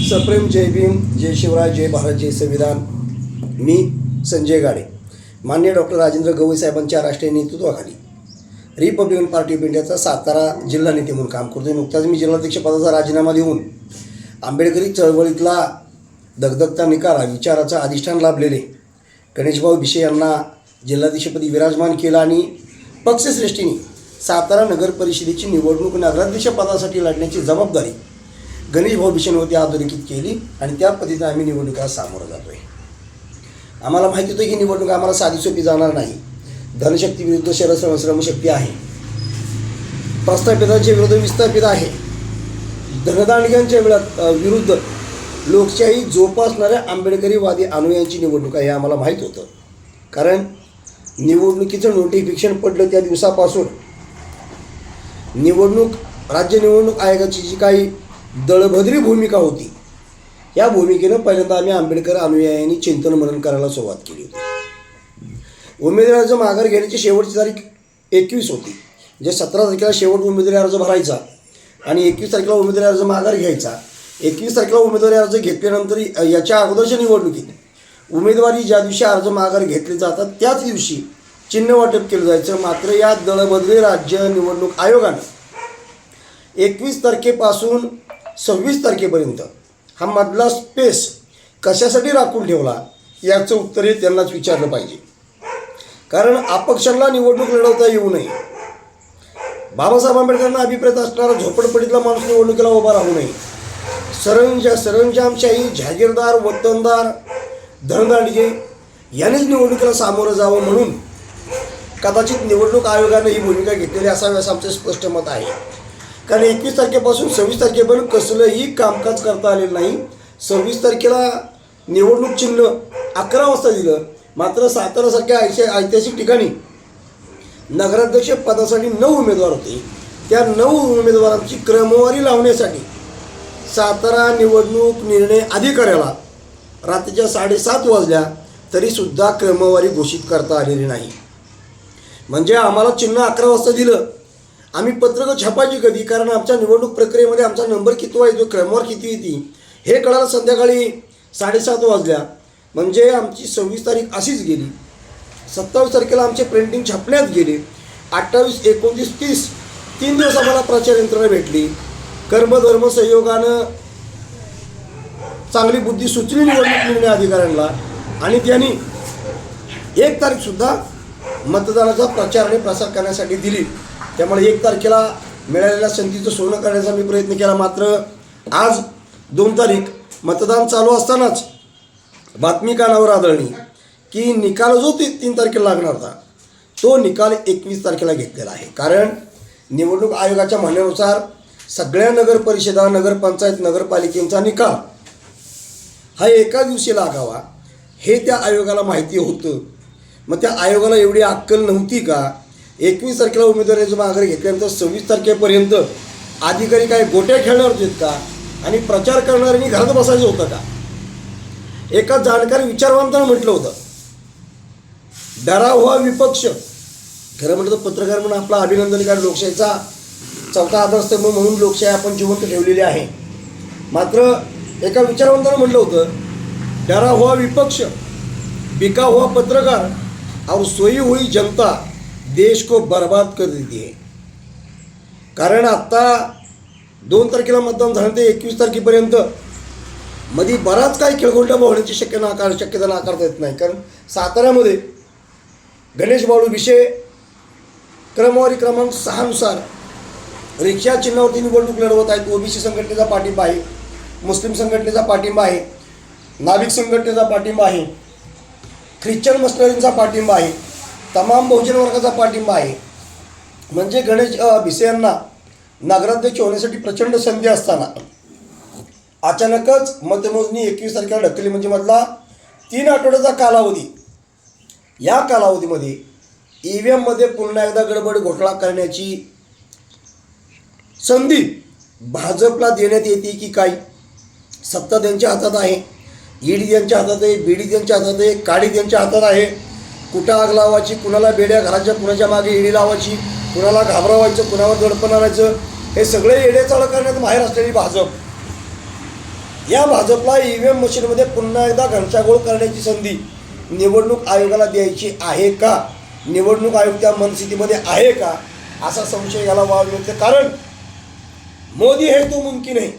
सप्रेम जय भीम, जय शिवराय, जय भारत, जय संविधान. मी संजय गाडे, माननीय डॉक्टर राजेंद्र गवई साहेबांच्या राष्ट्रीय नेतृत्वाखाली रिपब्लिकन पार्टी ऑफ इंडियाचा सातारा जिल्हा नेते म्हणून काम करतो. नुकताच मी जिल्हाध्यक्ष पदाचा राजीनामा देऊन आंबेडकरी चळवळीतला दगदगता निकारा विचाराचा अधिष्ठान लाभलेले गणेशभाऊ भिशे यांना जिल्हाध्यक्षपदी विराजमान केला आणि पक्षश्रेष्ठींनी सातारा नगर परिषदेची निवडणूक नगराध्यक्ष पदासाठी लढण्याची जबाबदारी गणेशभाऊ भिशेंवरती अधोरेखित केली आणि त्या पद्धतीने आम्ही निवडणुकीला सामोरं जातो आहे. आम्हाला माहिती होतं की ही निवडणूक आम्हाला साधी सोपी जाणार नाही. धनशक्ती विरुद्ध श्रमशक्ती आहे, प्रस्थापितांच्या विरुद्ध विस्थापित आहे, धनदांडग्यांच्या विरुद्ध लोकशाही जोपासणाऱ्या आंबेडकरीवादी अनुयायांची निवडणूक आहे हे आम्हाला माहीत होतं. कारण निवडणुकीचं नोटिफिकेशन पडलं त्या दिवसापासून राज्य निवडणूक आयोगाची जी काही दळभद्री भूमिका होती, या भूमिकेनं पहिल्यांदा आम्ही आंबेडकर अनुयायांनी चिंतन मनन करायला सुरुवात केली होती. उमेदवारी अर्ज माघार घेण्याची शेवटची तारीख 21 होती. म्हणजे 17 तारखेला शेवट उमेदवारी अर्ज भरायचा आणि 21 तारखेला उमेदवारी अर्ज माघार घ्यायचा. 21 तारखेला उमेदवारी अर्ज घेतल्यानंतर याच्या अगोदरच्या निवडणुकीत उमेदवारी ज्या दिवशी अर्ज माघार घेतले जातात त्याच दिवशी चिन्ह वाटप केलं जायचं. मात्र या दळभद्री राज्य निवडणूक आयोगानं 21 तारखेपासून 26 तारखेपर्यंत हा मधला स्पेस कशासाठी राखून ठेवला याचं उत्तर हे त्यांनाच विचारलं पाहिजे. कारण अपक्षांना निवडणूक लढवता येऊ नये, बाबासाहेब आंबेडकरांना अभिप्रेत असणारा झोपडपट्टीतला माणूस निवडणुकीला उभा राहू नये, सरंजामशाही, जहागीरदार, वतनदार, धनदांडगे यांनीच निवडणुकीला सामोरं जावं म्हणून कदाचित निवडणूक आयोगानं ही भूमिका घेतलेली असावी असं आमचं स्पष्ट मत आहे. कारण 21 तारखेपासून 26 तारखेपर्यंत कसलंही कामकाज करता आलेलं नाही. 26 तारखेला निवडणूक चिन्ह 11 वाजता दिलं. मात्र सातारासारख्या ऐतिहासिक ठिकाणी नगराध्यक्ष पदासाठी 9 उमेदवार होते. त्या 9 उमेदवारांची क्रमवारी लावण्यासाठी सातारा निवडणूक निर्णय अधिकाऱ्याला रात्रीच्या 7:30 वाजल्या तरीसुद्धा क्रमवारी घोषित करता आलेली नाही. म्हणजे आम्हाला चिन्ह 11 वाजता दिलं, आम्ही पत्रकं छापायची कधी, कारण आमच्या निवडणूक प्रक्रियेमध्ये आमचा नंबर किती आहे, जो क्रमवार किती येते हे कळायला संध्याकाळी 7:30 वाजल्या. म्हणजे आमची 26 तारीख अशीच गेली. 27 तारखेला आमचे प्रिंटिंग छापण्यात गेले. 28, 29, 30 3 दिवस आम्हाला प्रचार यंत्रणा भेटली. कर्मधर्म संयोगानं चांगली बुद्धी सुचली निवडणूक निर्णय अधिकाऱ्यांना आणि त्यांनी 1 तारीखसुद्धा मतदानाचा प्रचार आणि प्रसार करण्यासाठी दिली. त्यामुळे 1 तारखेला मिळालेल्या संधीचं सोनं करण्याचा मी प्रयत्न केला. मात्र आज 2 तारीख मतदान चालू असतानाच बातमी कानावर आदळली की निकाल जो 3 तारखेला लागणार होता तो निकाल 21 तारखेला घेतलेला आहे. कारण निवडणूक आयोगाच्या म्हणण्यानुसार सगळ्या नगर परिषदा, नगरपंचायत, नगरपालिकेचा निकाल हा एका दिवशी लागावा हे त्या आयोगाला माहिती होतं. मग त्या आयोगाला एवढी अक्कल नव्हती का 21 तारखेला उमेदवारीचा माघार घेतल्यानंतर 26 तारखेपर्यंत अधिकारी काय गोट्या खेळणार होते का आणि प्रचार करणाऱ्यांनी घरात बसायचं होतं का? एका जाणकार विचारवंतानं म्हटलं होतं, डरा हुआ विपक्ष. खरं म्हटलं तर पत्रकार म्हणून आपला अभिनंदन, कारण लोकशाहीचा 4था आधारस्तंभ म्हणून लोकशाही आपण जिवंत ठेवलेली आहे. मात्र एका विचारवंतानं म्हटलं होतं, डरा हुआ विपक्ष, बिका हुआ पत्रकार और सोई हुई जनता देश को बर्बाद कर देती है. कारण आत्ता 2 तारखेला मतदान झालं ते 21 तारखेपर्यंत मध्ये बराच काही खेळगोंडा होण्याची शक्यता नाकारता येत नाही. कारण साताऱ्यामध्ये गणेशभाऊ भिशे क्रमवारी क्रमांक 6 नुसार रिक्षा चिन्हावरती निवडणूक लढवत आहेत. ओबीसी संघटनेचा पाठिंबा आहे, मुस्लिम संघटनेचा पाठिंबा आहे, नाभिक संघटनेचा पाठिंबा आहे, ख्रिश्चन मस्टरींचा पाठिंबा आहे, तमाम बहुजन वर्गाचा पाठिंबा आहे. म्हणजे गणेश भिसे यांना नगराध्यक्ष होण्यासाठी प्रचंड संधी असताना अचानकच मतमोजणी 21 तारखेला ढकलली. म्हणजे मधला 3 आठवड्याचा कालावधी, या कालावधीमध्ये EVMमध्ये पुन्हा एकदा गडबड घोटाळा करण्याची संधी भाजपला देण्यात येते की काय? सत्ता त्यांच्या हातात आहे, ईडी त्यांच्या हातात आहे, बीडी त्यांच्या हातात आहे, काडी त्यांच्या हातात आहे. कुठं आग लावायची, कुणाला बेड्या घराच्या, कुणाच्या मागे ईडी लावायची, कुणाला घाबरवायचं, कुणावर दडपण आणायचं, हे सगळे येडेचाळ करण्यात माहेर असलेली भाजप या भाजपला EVM मशीनमध्ये पुन्हा एकदा घनशाघोळ करण्याची संधी निवडणूक आयोगाला द्यायची आहे का? निवडणूक आयोग त्या मनस्थितीमध्ये आहे का असा संशय याला वाव मिळते. कारण मोदी हे तो मुमकिन आहे.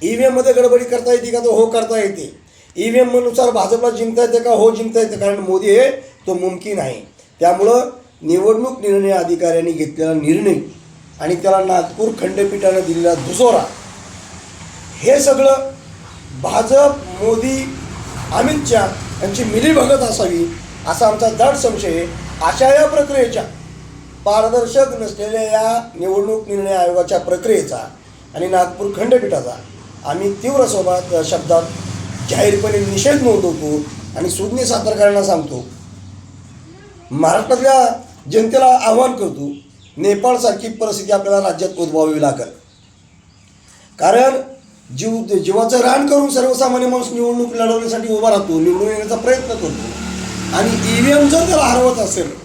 EVM मध्ये गडबडी करता येते का? तो हो करता येते. EVM नुसार भाजपला जिंकता येते का? हो जिंकता येते. कारण मोदी हे तो मुमकिन आहे. त्यामुळं निवडणूक निर्णय अधिकाऱ्यांनी घेतलेला निर्णय आणि त्याला नागपूर खंडपीठानं दिलेला दुजोरा हे सगळं भाजप, मोदी, अमित शहा यांची मिलीभगत असावी असा आमचा दाट संशय आहे. अशा या प्रक्रियेच्या पारदर्शक नसलेल्या या निवडणूक निर्णय आयोगाच्या प्रक्रियेचा आणि नागपूर खंडपीठाचा आम्ही तीव्र शब्दात जाहीरपणे निषेध नोंदवतो आणि सुज्ञ सातारकरांना सांगतो, महाराष्ट्रातल्या जनतेला आवाहन करतो, नेपाळसारखी परिस्थिती आपल्याला राज्यात उद्भवावी लागेल. कारण जीवाचं रान करून सर्वसामान्य माणूस निवडणूक लढवण्यासाठी उभा राहतो, निवडून येण्याचा प्रयत्न करतो आणि EVM जर त्याला हरवत असेल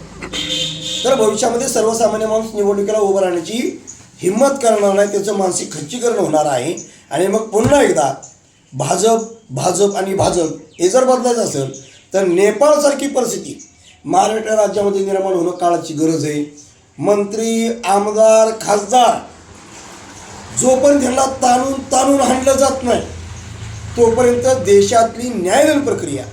तर भविष्यामध्ये सर्वसामान्य माणूस निवडणुकीला उभं राहण्याची हिंमत करणार नाही. त्याचं मानसिक खच्चीकरण होणार आहे आणि मग पुन्हा एकदा भाजप हे जर बदलायचं असेल तर नेपाळसारखी परिस्थिती महाराष्ट्र राज्यामध्ये निर्माण होणं काळाची गरज आहे. मंत्री, आमदार, खासदार जोपर्यंत त्यांना ताणून हाणलं जात नाही तोपर्यंत देशातली न्यायदान प्रक्रिया,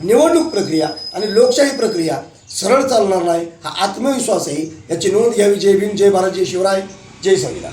निवडणूक प्रक्रिया आणि लोकशाही प्रक्रिया सरळ चालणार नाही. हा आत्मविश्वास आहे. याची नोंद घ्यावी. जय भीम, जय भारत, जय शिवराय, जय संविधान.